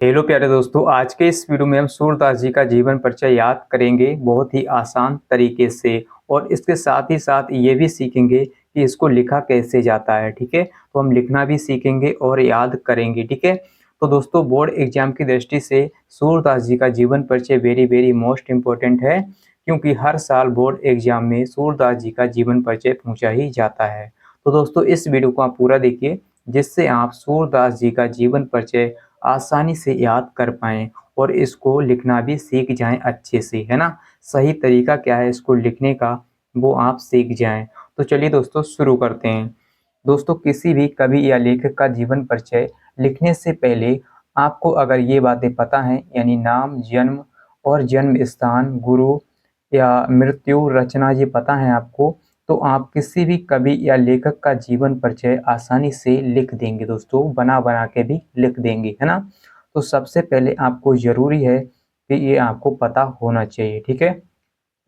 Hello प्यारे दोस्तों, आज के इस वीडियो में हम सूरदास जी का जीवन परिचय याद करेंगे बहुत ही आसान तरीके से। और इसके साथ ही साथ ये भी सीखेंगे कि इसको लिखा कैसे जाता है। ठीक है, तो हम लिखना भी सीखेंगे और याद करेंगे। ठीक है, तो दोस्तों बोर्ड एग्जाम की दृष्टि से सूरदास जी का जीवन परिचय वेरी वेरी मोस्ट इम्पोर्टेंट है, क्योंकि हर साल बोर्ड एग्जाम में सूरदास जी का जीवन परिचय पूछा ही जाता है। तो दोस्तों इस वीडियो को आप पूरा देखिए, जिससे आप सूरदास जी का जीवन परिचय आसानी से याद कर पाएँ और इसको लिखना भी सीख जाएँ अच्छे से, है ना? सही तरीका क्या है इसको लिखने का, वो आप सीख जाएँ। तो चलिए दोस्तों शुरू करते हैं। दोस्तों किसी भी कवि या लेखक का जीवन परिचय लिखने से पहले आपको अगर ये बातें पता हैं, यानी नाम, जन्म और जन्म स्थान, गुरु या मृत्यु, रचना ये पता है आपको, तो आप किसी भी कवि या लेखक का जीवन परिचय आसानी से लिख देंगे दोस्तों, बना-बना के भी लिख देंगे, है ना? तो सबसे पहले आपको ज़रूरी है कि ये आपको पता होना चाहिए, ठीक है?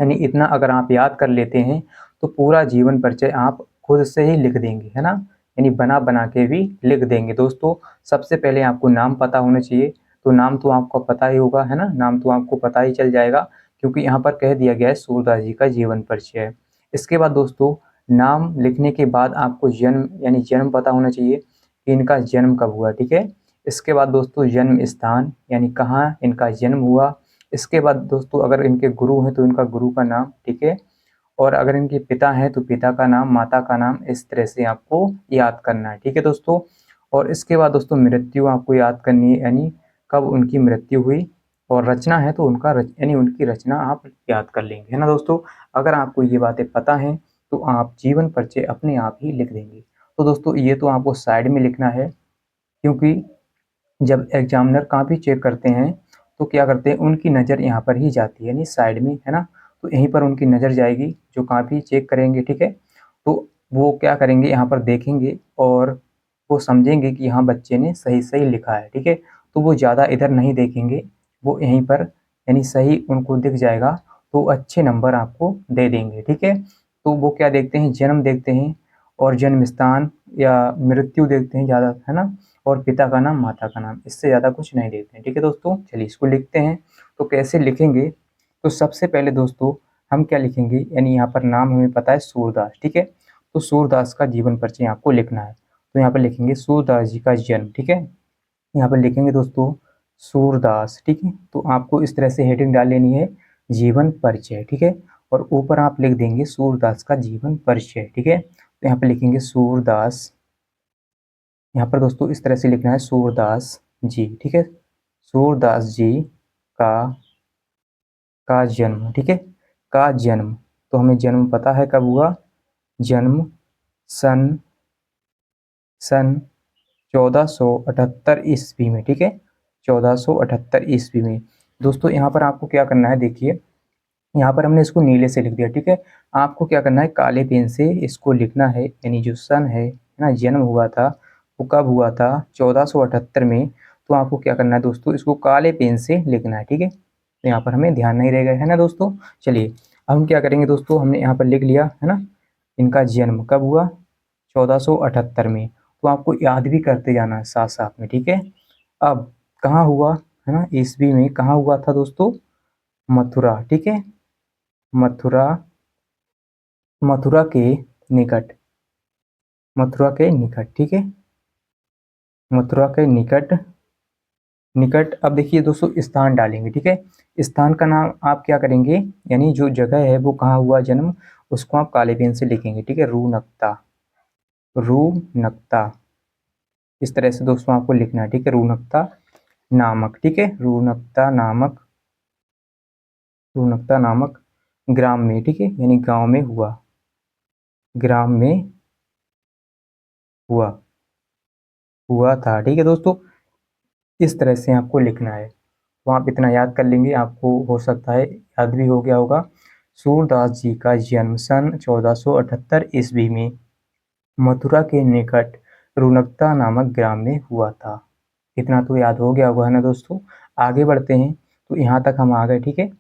यानी इतना अगर आप याद कर लेते हैं, तो पूरा जीवन परिचय आप खुद से ही लिख देंगे, है ना? यानी बना-बना के भी लिख देंगे। दोस्तों सबसे पहले आपको नाम पता होना चाहिए, तो नाम तो आपको पता ही होगा, है ना? नाम तो आपको पता ही चल जाएगा, क्योंकि यहाँ पर कह दिया गया है सूरदास जी का जीवन परिचय। इसके बाद दोस्तों नाम लिखने के बाद आपको जन्म यानी जन्म पता होना चाहिए कि इनका जन्म कब हुआ, ठीक है? इसके बाद दोस्तों जन्म स्थान यानी कहाँ इनका जन्म हुआ। इसके बाद दोस्तों अगर इनके गुरु हैं तो इनका गुरु का नाम, ठीक है? और अगर इनके पिता हैं तो पिता का नाम, माता का नाम, इस तरह से आपको याद करना है, ठीक है दोस्तों? और इसके बाद दोस्तों मृत्यु आपको याद करनी है, यानी कब उनकी मृत्यु हुई। और रचना है तो यानी उनकी रचना आप याद कर लेंगे, है ना दोस्तों? अगर आपको ये बातें पता हैं तो आप जीवन परिचय अपने आप ही लिख देंगे। तो दोस्तों ये तो आपको साइड में लिखना है, क्योंकि जब एग्जामिनर कॉपी चेक करते हैं तो क्या करते हैं, उनकी नज़र यहाँ पर ही जाती है, यानी साइड में, है ना? तो यहीं पर उनकी नज़र जाएगी जो कॉपी चेक करेंगे, ठीक है? तो वो क्या करेंगे, यहाँ पर देखेंगे और वो समझेंगे कि हाँ बच्चे ने सही-सही लिखा है, ठीक है? तो वो ज़्यादा इधर नहीं देखेंगे, वो यहीं पर यानी सही उनको दिख जाएगा, तो अच्छे नंबर आपको दे देंगे, ठीक है? तो वो क्या देखते हैं, जन्म देखते हैं और जन्म स्थान या मृत्यु देखते हैं ज़्यादा, है ना? और पिता का नाम, माता का नाम, इससे ज़्यादा कुछ नहीं देखते हैं, ठीक है दोस्तों? चलिए इसको लिखते हैं। तो कैसे लिखेंगे? तो सबसे पहले दोस्तों हम क्या लिखेंगे, यानी यहाँ पर नाम हमें पता है सूरदास, ठीक है? तो सूरदास का जीवन परिचय आपको लिखना है। तो यहाँ पर लिखेंगे सूरदास जी का जन्म, ठीक है? यहाँ पर लिखेंगे दोस्तों सूरदास, ठीक है? तो आपको इस तरह से हेडिंग डाल लेनी है, जीवन परिचय, ठीक है? और ऊपर आप लिख देंगे सूरदास का जीवन परिचय, ठीक है? तो यहाँ पे लिखेंगे सूरदास, यहाँ पर दोस्तों इस तरह से लिखना है सूरदास जी, ठीक है? सूरदास जी का जन्म, ठीक है? का जन्म, तो हमें जन्म पता है कब हुआ, जन्म सन सन 1478 ईस्वी में, ठीक है? 1478 ईस्वी में। दोस्तों यहाँ पर आपको क्या करना है, देखिए यहाँ पर हमने इसको नीले से लिख दिया, ठीक है? आपको क्या करना है, काले पेन से इसको लिखना है, यानी जो सन है ना, जन्म हुआ था, वो कब हुआ था, 1478 में। तो आपको क्या करना है दोस्तों, इसको काले पेन से लिखना है, ठीक है? तो यहाँ पर हमें ध्यान नहीं रहेगा, है ना दोस्तों? चलिए अब हम क्या करेंगे दोस्तों, हमने यहाँ पर लिख लिया, है ना? इनका जन्म कब हुआ, 1478 में। तो आपको याद भी करते जाना है साथ-साथ में, ठीक है? अब कहाँ हुआ, है ना? ईस्वी में कहाँ हुआ था दोस्तों, मथुरा, ठीक है? मथुरा, मथुरा के निकट, मथुरा के निकट, ठीक है? मथुरा के निकट, निकट। अब देखिए दोस्तों स्थान डालेंगे, ठीक है? स्थान का नाम आप क्या करेंगे, यानी जो जगह है वो कहाँ हुआ जन्म, उसको आप काले पेन से लिखेंगे, ठीक है? रूनकता, रूनकता, इस तरह से दोस्तों आपको लिखना है, ठीक है? रूनकता नामक, ठीक है? रूनकता नामक, रूनकता नामक ग्राम में, ठीक है? यानी गांव में हुआ, ग्राम में हुआ, हुआ था, ठीक है दोस्तों? इस तरह से आपको लिखना है। तो आप इतना याद कर लेंगे, आपको हो सकता है याद भी हो गया होगा। सूरदास जी का जन्म सन 1478 ईस्वी में मथुरा के निकट रुनकता नामक ग्राम में हुआ था। इतना तो याद हो गया होगा, है ना दोस्तों? आगे बढ़ते हैं, तो यहाँ तक हम आ गए, ठीक है?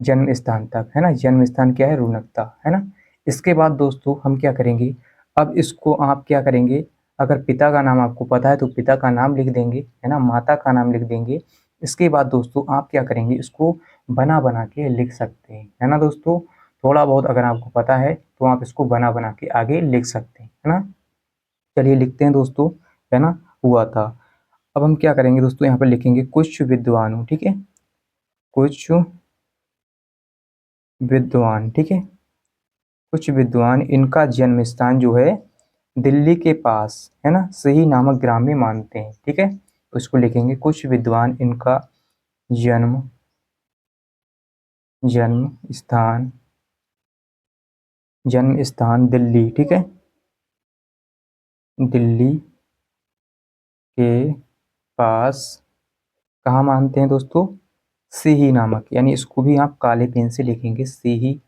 जन्म स्थान तक, है ना? जन्म स्थान क्या है, रुनकता, है ना? इसके बाद दोस्तों हम क्या करेंगे, अब इसको आप क्या करेंगे, अगर पिता का नाम आपको पता है तो पिता का नाम लिख देंगे, है ना, माता का नाम लिख देंगे। इसके बाद दोस्तों आप क्या करेंगे, इसको बना के लिख सकते हैं, है ना दोस्तों। थोड़ा बहुत अगर आपको पता है तो आप इसको बना के आगे लिख सकते हैं, है ना। चलिए लिखते हैं दोस्तों, है ना, हुआ था। अब हम क्या करेंगे दोस्तों, यहाँ पर लिखेंगे कुछ विद्वानों, ठीक है, कुछ विद्वान, ठीक है, कुछ विद्वान इनका जन्म स्थान जो है दिल्ली के पास, है ना, सही नामक ग्राम में मानते हैं, ठीक है। तो इसको लिखेंगे कुछ विद्वान इनका जन्म जन्म स्थान जन्म स्थान दिल्ली, ठीक है, दिल्ली के पास कहाँ मानते हैं दोस्तों, सिही नामक, यानी इसको भी आप काले पेन से लिखेंगे, सिही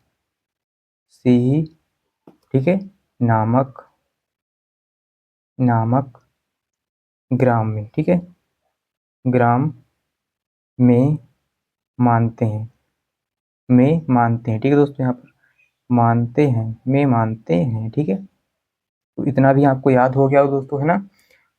सिही, ठीक है, नामक नामक ग्राम में, ठीक है, ग्राम में मानते हैं, ठीक है दोस्तों, यहाँ पर मानते हैं, में मानते हैं, ठीक है। तो इतना भी आपको याद हो गया हो दोस्तों, है ना।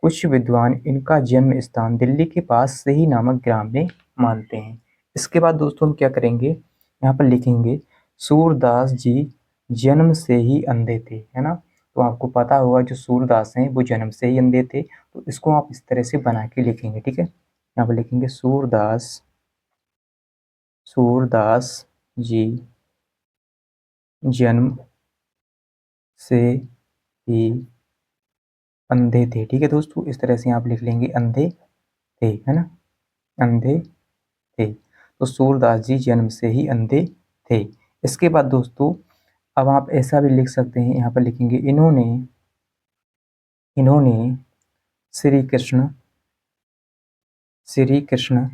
कुछ विद्वान इनका जन्म स्थान दिल्ली के पास सही नामक ग्राम में मानते हैं। इसके बाद दोस्तों हम क्या करेंगे, यहाँ पर लिखेंगे सूरदास जी जन्म से ही अंधे थे, है ना। तो आपको पता होगा जो सूरदास हैं वो जन्म से ही अंधे थे, तो इसको आप इस तरह से बना के लिखेंगे, ठीक है। यहाँ पर लिखेंगे सूरदास सूरदास जी जन्म से ही अंधे थे, ठीक है दोस्तों। इस तरह से आप लिख लेंगे अंधे थे, है ना, अंधे थे। तो सूरदास जी जन्म से ही अंधे थे। इसके बाद दोस्तों अब आप ऐसा भी लिख सकते हैं, यहाँ पर लिखेंगे इन्होंने इन्होंने श्री कृष्ण श्री कृष्ण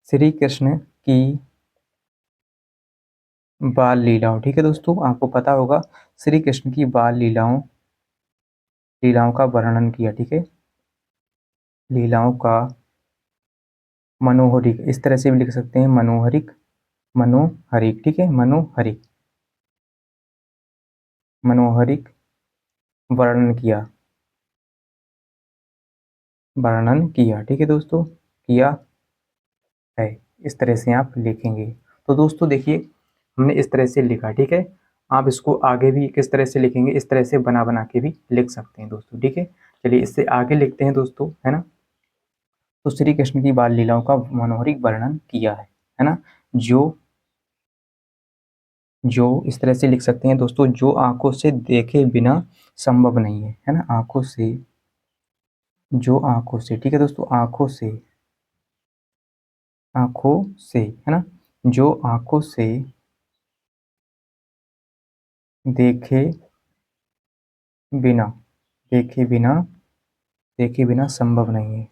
श्री कृष्ण की बाल लीलाओं, ठीक है दोस्तों, आपको पता होगा श्री कृष्ण की बाल लीलाओं का वर्णन किया, ठीक है, लीलाओं का मनोहरिक, इस तरह से भी लिख सकते हैं, मनोहरिक, ठीक है, मनोहरिक वर्णन किया, ठीक है दोस्तों, किया है। इस तरह से आप लिखेंगे। तो दोस्तों देखिए हमने इस तरह से लिखा, ठीक है। आप इसको आगे भी किस तरह से लिखेंगे, इस तरह से बना के भी लिख सकते हैं दोस्तों, ठीक है। चलिए इससे आगे लिखते हैं दोस्तों, है ना। तो श्री कृष्ण की बाल लीलाओं का मनोहरिक वर्णन किया है ना। जो जो इस तरह से लिख सकते हैं दोस्तों, जो आंखों से देखे बिना संभव नहीं है ना, आंखों से, जो आंखों से, ठीक है दोस्तों, आंखों से, है ना, जो आंखों से देखे बिना देखे बिना देखे बिना संभव नहीं है,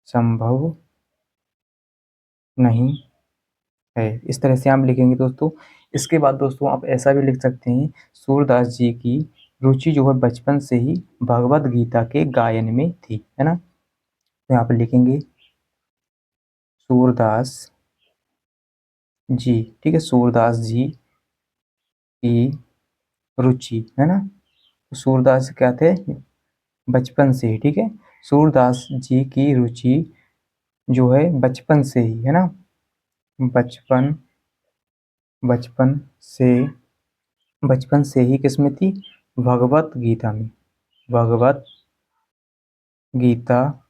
संभव नहीं है। इस तरह से आप लिखेंगे दोस्तों। इसके बाद दोस्तों आप ऐसा भी लिख सकते हैं, सूरदास जी की रुचि जो है बचपन से ही भगवत गीता के गायन में थी, है ना। तो यहाँ पर लिखेंगे सूरदास जी, ठीक है, सूरदास जी की रुचि, है ना। तो सूरदास क्या थे, बचपन से ही, ठीक है, सूरदास जी की रुचि जो है बचपन से ही, है ना, बचपन बचपन से बचपन से ही किसमें थी, भगवत गीता में, भगवत गीता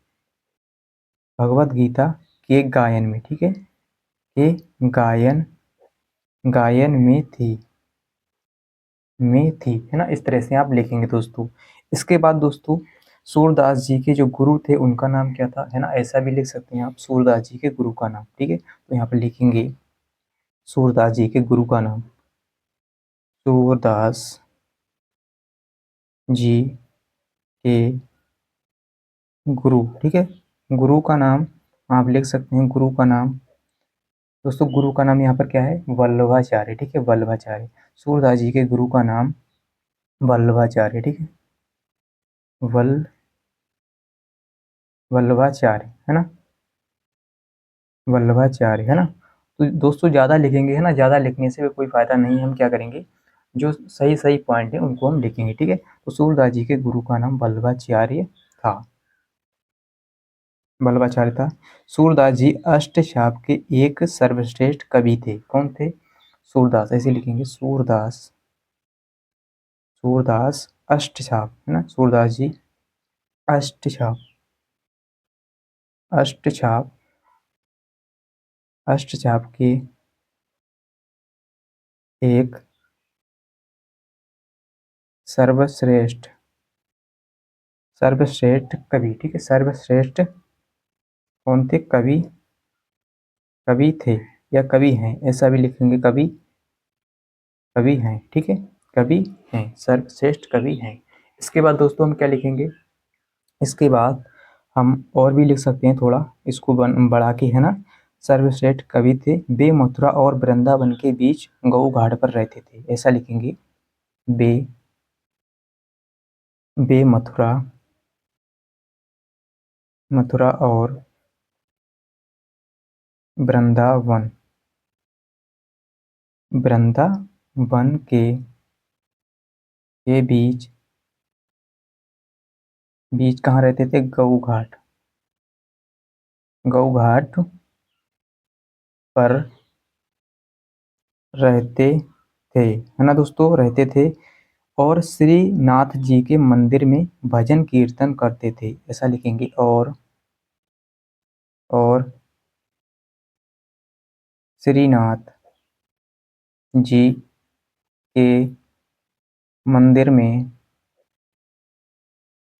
भगवत गीता के गायन में, ठीक है, के गायन गायन में थी, है ना। इस तरह से आप लिखेंगे दोस्तों। इसके बाद दोस्तों सूरदास जी के जो गुरु थे उनका नाम क्या था, है ना, ऐसा भी लिख सकते हैं आप, सूरदास जी के गुरु का नाम, ठीक है। तो यहाँ पर लिखेंगे सूरदास जी के गुरु का नाम, सूरदास जी के गुरु, ठीक है, गुरु का नाम आप लिख सकते हैं, गुरु का नाम दोस्तों, गुरु का नाम यहाँ पर क्या है, वल्लभाचार्य, ठीक है, वल्लभाचार्य। सूरदास जी के गुरु का नाम वल्लभाचार्य, ठीक है, वल्लभाचार्य, है ना, वल्लभाचार्य, है ना। तो दोस्तों ज़्यादा लिखेंगे, है ना, ज़्यादा लिखने से कोई फ़ायदा नहीं है। हम क्या करेंगे, जो सही सही पॉइंट है उनको हम लिखेंगे, ठीक है। तो सूरदास जी के गुरु का नाम वल्लभाचार्य था, वल्लभाचार्य था। सूरदास जी अष्टछाप के एक सर्वश्रेष्ठ कवि थे। कौन थे? सूरदास, ऐसे लिखेंगे सूरदास, सूरदास अष्टछाप, है ना, सूरदास जी अष्टछाप, अष्टछाप, अष्टछाप के एक सर्वश्रेष्ठ, सर्वश्रेष्ठ कवि, ठीक है। सर्वश्रेष्ठ कौन थे? कवि, कवि थे या कवि हैं, ऐसा भी लिखेंगे, कवि, कवि हैं, ठीक है, कवि हैं, सर्वश्रेष्ठ कवि हैं। इसके बाद दोस्तों हम क्या लिखेंगे? इसके बाद हम और भी लिख सकते हैं, थोड़ा इसको बढ़ा के, है ना। सर्वश्रेष्ठ कवि थे, वे मथुरा और वृंदावन के बीच गऊ घाट पर रहते थे, ऐसा लिखेंगे। वे, वे मथुरा, मथुरा और वृंदावन, वृंदावन के बीच, बीच कहाँ रहते थे? गऊ घाट, गऊ घाट पर रहते थे, है ना दोस्तों, रहते थे। और श्री नाथ जी के मंदिर में भजन कीर्तन करते थे, ऐसा लिखेंगे। और श्रीनाथ जी के मंदिर में,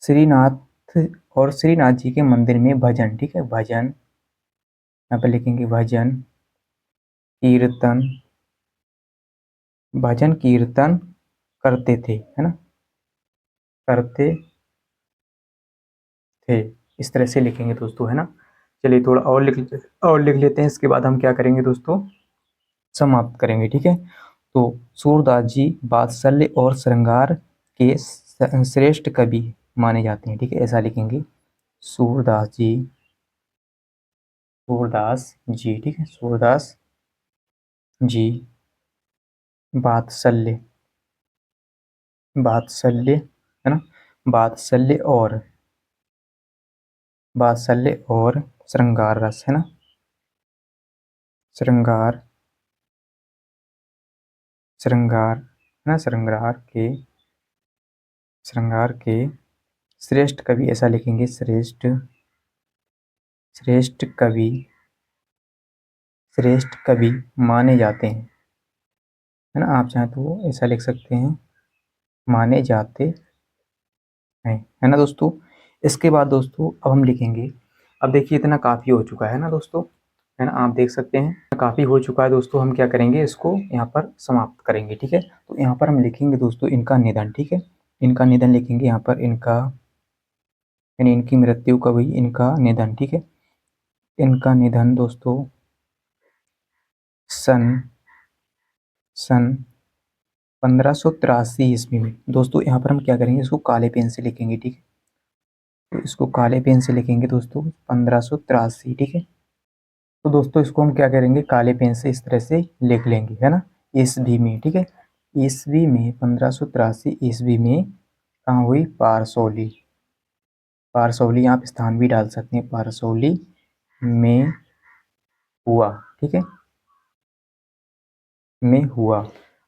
श्रीनाथ, और श्रीनाथ जी के मंदिर में भजन, ठीक है, भजन, यहाँ पर लिखेंगे भजन कीर्तन, भजन कीर्तन करते थे, है ना, करते थे, इस तरह से लिखेंगे दोस्तों, है ना। चलिए थोड़ा और लिख लेते हैं, इसके बाद हम क्या करेंगे दोस्तों? समाप्त करेंगे, ठीक है। तो सूरदास जी वात्सल्य और श्रृंगार के श्रेष्ठ कवि माने जाते हैं, ठीक है, ऐसा लिखेंगे। सूरदास जी, सूरदास जी, ठीक है, सूरदास जी वात्सल्य, वात्सल्य, है ना, वात्सल्य और, वात्सल्य और श्रृंगार रस, है ना, श्रृंगार, श्रृंगार, है ना, श्रृंगार के श्रेष्ठ कवि, ऐसा लिखेंगे, श्रेष्ठ, श्रेष्ठ कवि, श्रेष्ठ कवि माने जाते हैं, है ना। आप चाहें तो ऐसा लिख सकते हैं, माने जाते हैं, है ना दोस्तों। इसके बाद दोस्तों अब हम लिखेंगे, अब देखिए इतना काफ़ी हो चुका है ना दोस्तों, है ना, आप देख सकते हैं काफ़ी हो चुका है दोस्तों। हम क्या करेंगे? इसको यहाँ पर समाप्त करेंगे, ठीक है। तो यहाँ पर हम लिखेंगे दोस्तों इनका निधन, ठीक है, इनका निधन लिखेंगे यहाँ पर, इनका, यानी इनकी मृत्यु कब हुई, इनका निधन, ठीक है। इनका निधन दोस्तों सन सन 1583 ईस्वी में। दोस्तों यहाँ पर हम क्या करेंगे? इसको काले पेन से लिखेंगे, ठीक है, तो इसको काले पेन से लिखेंगे दोस्तों 1583, ठीक है। तो दोस्तों इसको हम क्या करेंगे? काले पेन से इस तरह से लिख लेंगे, है ना, ईस्वी में, ठीक है। ईस्वी में 1583 ईस्वी में कहाँ हुई? पारसौली, पारसौली, आप स्थान भी डाल सकते हैं, पारसौली में हुआ, ठीक है, में हुआ।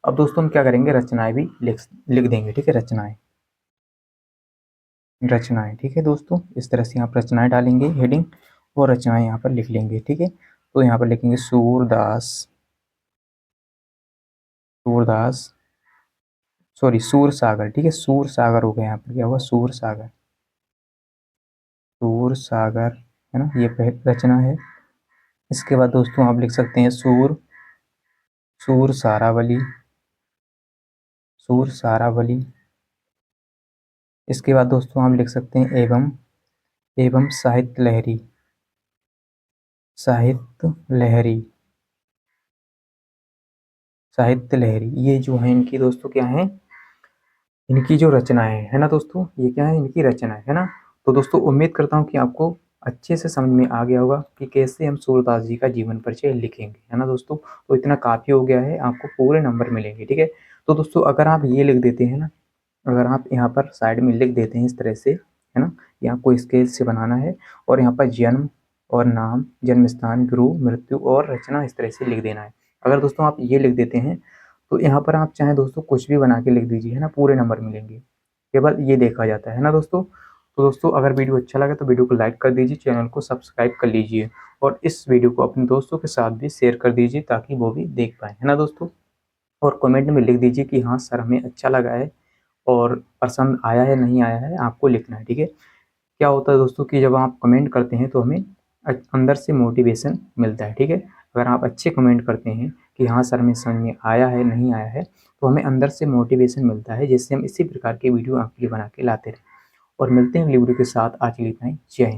अब दोस्तों हम क्या करेंगे? रचनाएं भी लिख लिख देंगे, ठीक है, रचनाएं, रचनाएं, ठीक है दोस्तों, इस तरह से आप रचनाएं डालेंगे हेडिंग, और रचनाएं यहाँ पर लिख लेंगे, ठीक है। तो यहाँ पर लिखेंगे सूरदास, सूरदास, सॉरी सूर सागर, ठीक है, सूर सागर हो गया, यहाँ पर क्या हुआ? सूर सागर, सूर सागर, है ना, ये पहली रचना है। इसके बाद दोस्तों आप लिख सकते हैं सूर, सूर सारावली, सूर सारावली। इसके बाद दोस्तों आप लिख सकते हैं एवं, एवं साहित्य लहरी, साहित्य लहरी, साहित्य लहरी, ये जो है इनकी दोस्तों क्या है? इनकी जो रचनाएं है ना दोस्तों, ये क्या है? इनकी रचनाएं, है ना। तो दोस्तों उम्मीद करता हूँ कि आपको अच्छे से समझ में आ गया होगा कि कैसे हम सूरदास जी का जीवन परिचय लिखेंगे, है ना दोस्तों। तो इतना काफ़ी हो गया है, आपको पूरे नंबर मिलेंगे, ठीक है। तो दोस्तों अगर आप ये लिख देते हैं ना, अगर आप यहाँ पर साइड में लिख देते हैं इस तरह से, है ना, यहाँ को स्केल से बनाना है और यहाँ पर जन्म और नाम, जन्म स्थान, गुरु, मृत्यु और रचना इस तरह से लिख देना है। अगर दोस्तों आप ये लिख देते हैं तो यहाँ पर आप चाहें दोस्तों कुछ भी बना के लिख दीजिए, है ना, पूरे नंबर मिलेंगे। केवल ये देखा जाता है ना दोस्तों। तो दोस्तों अगर वीडियो अच्छा लगा तो वीडियो को लाइक कर दीजिए, चैनल को सब्सक्राइब कर लीजिए और इस वीडियो को अपने दोस्तों के साथ भी शेयर कर दीजिए ताकि वो भी देख पाएँ, है ना दोस्तों। और कमेंट में लिख दीजिए कि हाँ सर हमें अच्छा लगा है और पसंद आया है नहीं आया है, आपको लिखना है, ठीक है। क्या होता है दोस्तों कि जब आप कमेंट करते हैं तो हमें अंदर से मोटिवेशन मिलता है, ठीक है। अगर आप अच्छे कमेंट करते हैं कि हाँ सर हमें समझ में आया है नहीं आया है, तो हमें अंदर से मोटिवेशन मिलता है, जिससे हम इसी प्रकार की वीडियो आपके लिए बना के लाते रहें। और मिलते हैं अगली वीडियो के साथ। आज के लिए इतना ही। जय हिंद।